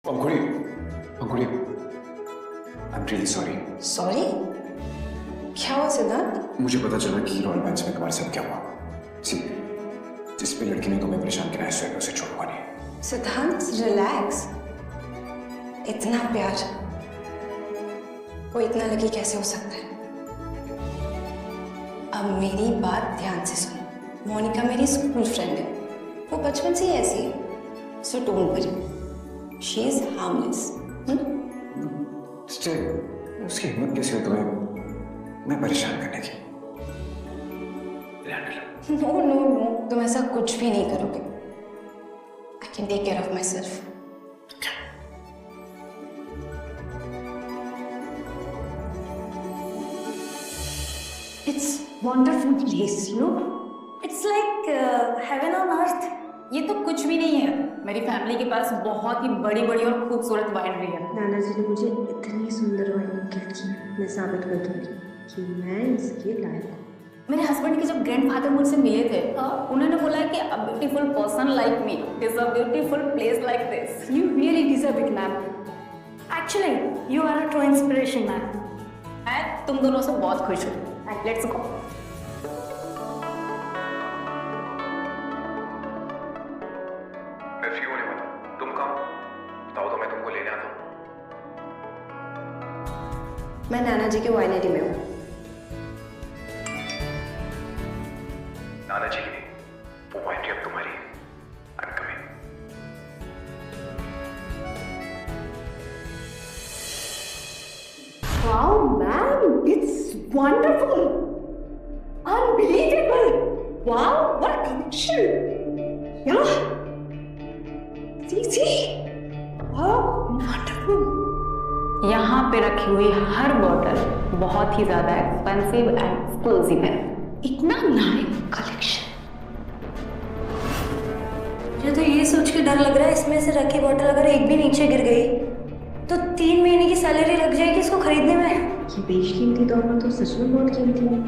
अंकुरी, अंकुरी, I am really sorry. Sorry? क्या हुआ सिद्धांत? मुझे पता चला कि रॉयल बेंच में तुम्हारे साथ क्या हुआ। सी, जिस पे लड़की ने तुम्हें परेशान किया है उसे छोड़ूंगा नहीं। सिद्धांत रिलैक्स। इतना प्यार वो इतना लगी कैसे हो सकता है? अब मेरी बात ध्यान से सुनो। मोनिका मेरी स्कूल फ्रेंड है, वो बचपन से ही ऐसी है, so don't worry, she is harmless. उसकी हिम्मत कैसे हुई तुम्हें मैं परेशान करने की? नो नो नो, तुम ऐसा कुछ भी नहीं करोगे। I can take care of myself. It's wonderful place, you know. It's like heaven on earth. ये तो कुछ भी नहीं है। मेरी फैमिली के पास बहुत ही बड़ी बड़ी और खूबसूरत वाइनरी है। नाना जी ने मुझे इतनी सुंदर वाइन गिफ्ट की, मैं साबित कर दूंगी कि मैं इसके लायक हूँ। मेरे हस्बैंड के जब ग्रैंडफादर मुझसे मिले थे, उन्होंने बोला कि a beautiful person like me is a beautiful place like this. You really deserve it, ma'am. Actually, you are a true inspiration, ma'am. मैं तुम दोनों से बहुत खुश हूँ। Let's go. मैं फ्री होने वाला हूँ। तुम कहाँ? बताओ तो मैं तुमको लेने आता हूँ। मैं नाना जी के वाइनरी में हूँ। नाना जी की नहीं, वो वाइनरी अब तुम्हारी है। I'm coming. Wow, ma'am, it's wonderful. Unbelievable. Wow, what a connection. Yeah. See. Wow, wonderful. यहाँ पे रखी हुई हर बॉटल बहुत ही ज्यादा एक्सपेंसिव एंड एक्सक्लूसिव है। इतना नाइस कलेक्शन। मुझे तो ये सोच के डर लग रहा है, इसमें से रखी बोतल अगर एक भी नीचे गिर गई तो 3 महीने की सैलरी लग जाएगी इसको खरीदने में। ये बेशकीमती तोहफा तो सच में बहुत कीमती है।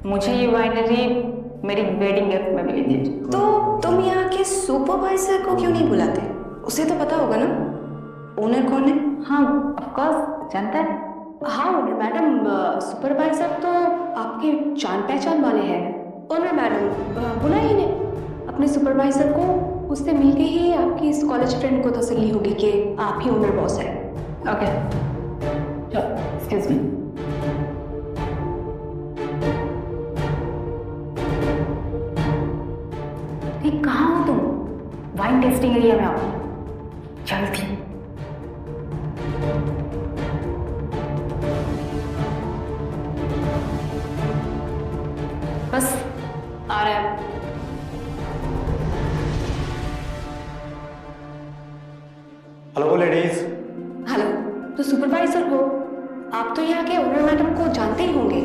मुझे ये वाइनरी मेरी वेडिंग गिफ्ट में मिली थी। तो तुम यहाँ के सुपरवाइजर को क्यों नहीं बुलाते? उसे तो पता होगा ना ओनर कौन है। हाँ, ऑफ कोर्स जानता है। हाँ ओनर मैडम, सुपरवाइजर तो आपके जान पहचान वाले हैं। ओनर मैडम बुलाइए इन्हें। अपने सुपरवाइजर को उससे मिलके ही आपकी इस कॉलेज फ्रेंड को तसल्ली होगी कि आप ही ओनर बॉस है। Okay, excuse me. कहाँ हो तुम? वाइन टेस्टिंग एरिया में आओ जल्दी। बस आ रहा है। Hello ladies. हेलो, तो सुपरवाइजर हो आप, तो यहाँ के ओनर मैडम को जानते ही होंगे,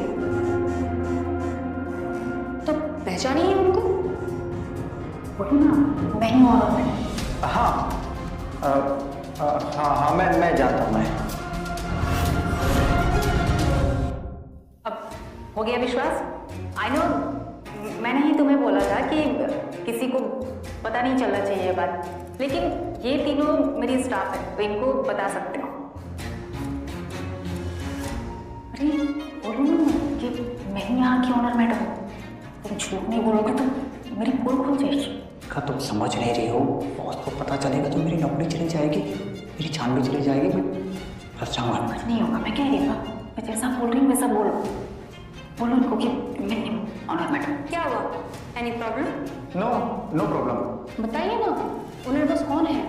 तो पहचानिए उनको। बोलो ना, मैं ही और मैं। हाँ मैं जानता हूँ। मैं अब हो गया विश्वास? आई नो, मैंने ही तुम्हें बोला था कि किसी को पता नहीं चलना चाहिए ये बात, लेकिन ये तीनों मेरी स्टाफ है तो इनको बता सकते हो। अरे बोलो ना कि मैं ही यहाँ की ओनर मैडम हूँ। तुम झूठ नहीं बोलोगे तो मेरी पोल खुल जाएगी। का तुम समझ नहीं रही हो, बॉस को पता चलेगा तो मेरी नौकरी चली जाएगी, मेरी जान भी चली जाएगी। मैं फंसाऊंगा। कुछ नहीं होगा, मैं कह रही हूँ मैं जैसा बोल रही हूँ वैसा बोलो। बोलो इनको कि मैं ऑनर मैडम। क्या हुआ? Any problem? No problem. बताइए ना, ओनर बॉस कौन है?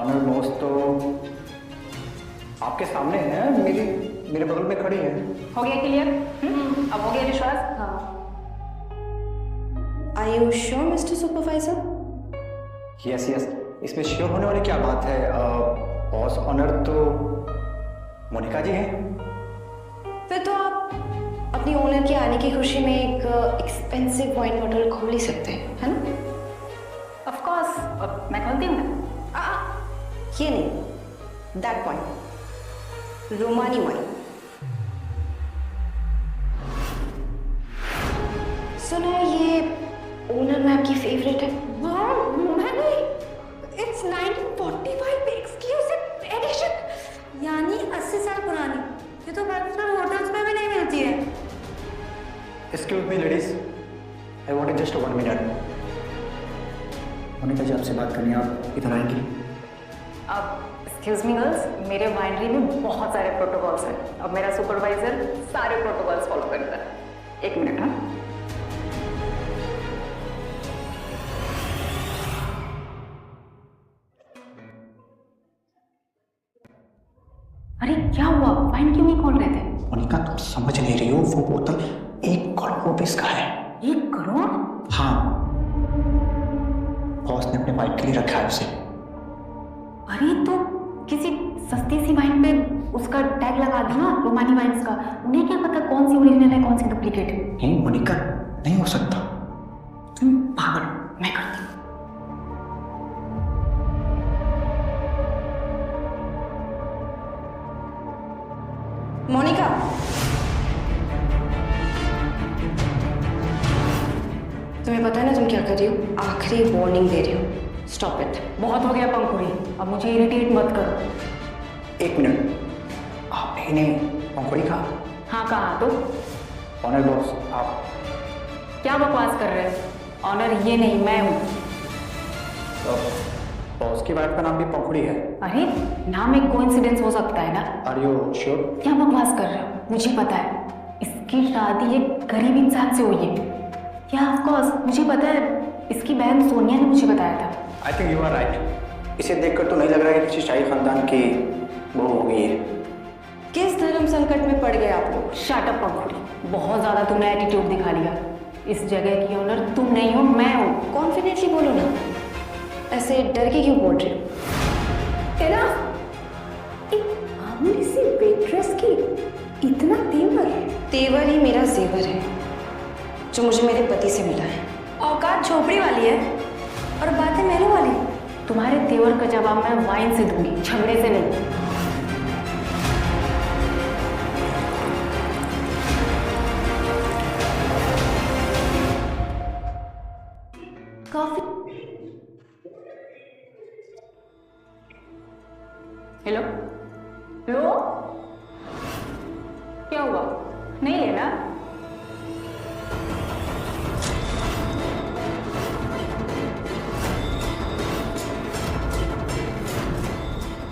ऑनर बॉस तो आपके सामने है, मेरे बगल में खड़ी है। हो गया क्लियर? अब हो गया विश्वास? हाँ। Are you sure, Mr. Supervisor? Yes इसमें श्योर होने वाली क्या बात है? बॉस ऑनर तो मोनिका जी हैं। फिर तो आप अपनी ओनर के आने की खुशी में एक एक्सपेंसिव वाइन बॉटल खोल ही सकते हैं, है ना? ऑफ कोर्स, मैं खोलती हूँ ना। ये नहीं, दैट वाइन, रोमानी वाइन। सुना है ये ओनर में आपकी फेवरेट है। मैंने, it's 1945 पे exclusive excuse me ladies, I want just 1 minute. Monica ji आपसे बात करनी है, आप इधर आएंगी? अब एक्सक्यूज मी गर्ल्स, मेरे वाइनरी में बहुत सारे प्रोटोकॉल्स हैं। अब मेरा सुपरवाइजर सारे प्रोटोकॉल्स फॉलो करता है। 1 मिनट। हाँ, अरे क्या हुआ? वाइन क्यों नहीं खोल रहे थे? मोनिका तुम समझ नहीं रही हो, वो बोतल 1 करोड़ रुपीस का है। 1 करोड़? हाँ, बॉस ने अपने वाइफ के लिए रखा है उसे। अरे तो किसी सस्ती सी वाइन पे उसका टैग लगा दो ना, रोमानी वाइन्स का। उन्हें क्या पता कौन सी ओरिजिनल है कौन सी डुप्लीकेट है। नहीं मोनिका, नहीं हो सकता। तुम पागल, मैं करती हूँ। मोनिका, तुम्हें पता है ना तुम क्या कर रही हो? आखिरी वार्निंग दे रही हो, स्टॉप इट। बहुत हो गया पंखुड़ी, अब मुझे इरिटेट मत करो। 1 मिनट, आपने इन्हें पंखुड़ी कहा? हाँ कहा तो। ऑनर बॉस आप क्या बकवास कर रहे हो? ऑनर ये नहीं, मैं हूँ। बॉस की वाइफ का नाम भी पंखुड़ी है। अरे नाम एक कोइंसिडेंस हो सकता है ना। Are you sure? क्या बकवास कर रहे हो? मुझे पता है, इसकी शादी एक गरीब इंसान से हुई है। क्या ऑफ कोर्स मुझे पता है, इसकी बहन सोनिया ने मुझे बताया था। I think you are right. इसे देखकर तो नहीं लग रहा है कि किसी शाही खानदान की बहू हो गई है। किस धर्म संकट में पड़ गए आप लोग? शट अप पंखुड़ी, बहुत ज्यादा तुमने एटीट्यूड दिखा लिया। इस जगह की ओनर तुम नहीं हो, मैं हूँ। कॉन्फिडेंटली बोलो ना, ऐसे डर के क्यों बोल रही हो? तेरा एक मामूली सी वेट्रेस की इतना तेवर? तेवर ही मेरा जेवर है, जो मुझे मेरे पति से मिला है। औकात झोपड़ी वाली है और बातें महलों वाली। तुम्हारे तेवर का जवाब मैं वाइन से दूंगी, झगड़े से नहीं। काफी। हेलो हेलो, क्या हुआ? नहीं लेना?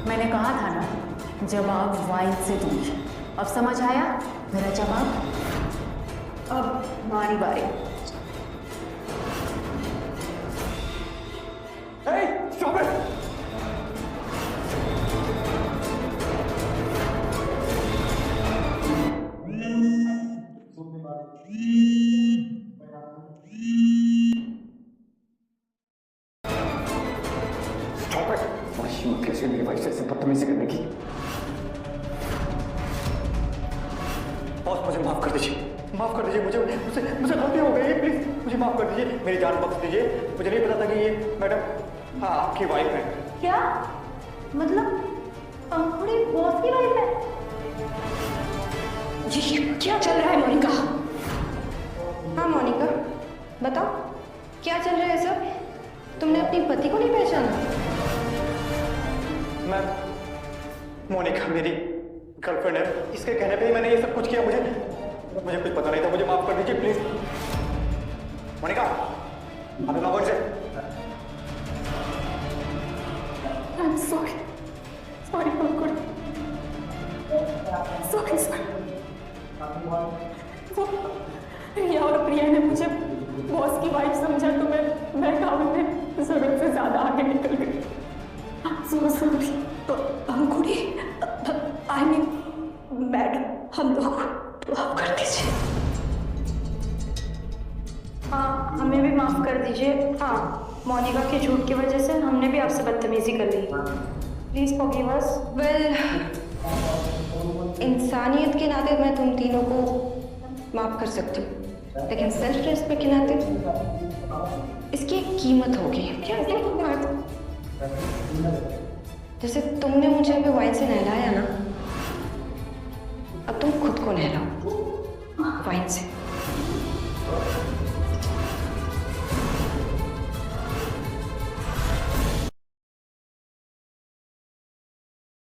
मैंने कहा था ना, जवाब वाइन से दूंगी। अब समझ आया मेरा जवाब? अब हमारी बारी। Hey, stop it! Stop it! बड़ी हिम्मत कैसे मेरी वाइफ से बदतमीजी करने की? बॉस मुझे माफ कर दीजिए, माफ कर दीजिए। मुझे गलती हो गई है, प्लीज मुझे माफ कर दीजिए, मेरी जान बख्श दीजिए। मुझे नहीं पता था कि ये मैडम हाँ आपकी वाइफ है। क्या मतलब पंखुड़ी बॉस की वाइफ है? ये क्या चल रहा है मोनिका? हाँ मोनिका, बताओ क्या चल रहा है सब? तुमने अपने पति को नहीं पहचाना? मैं मोनिका मेरी गर्लफ्रेंड है, इसके कहने पे ही मैंने ये सब कुछ किया। मुझे कुछ पता नहीं था, मुझे माफ कर दीजिए प्लीज। मोनिका अभी मांगो इनसे। I'm sorry. Sorry Pankhuri. Sorry. रिया और प्रिया ने मुझे बॉस की वाइफ समझा तो मैं काम में जरूरत से ज्यादा आगे निकल गई। I'm so sorry। तो पंखुड़ी, I mean मैडम, हम लोग माफ कर दीजिए। हाँ, हमें भी माफ कर दीजिए। हाँ, मोनिका के झूठ की वजह से हमने भी आपसे बदतमीजी कर ली। Please forgive us. वेल, इंसानियत के नाते मैं तुम तीनों को माफ कर सकती हूँ, लेकिन सेल्फ रेस्पेक्ट के नाते इसकी एक कीमत होगी। क्या जैसे तुमने मुझे अभी वाइन से नहलाया ना, अब तुम खुद को नहलाओ वाइन से।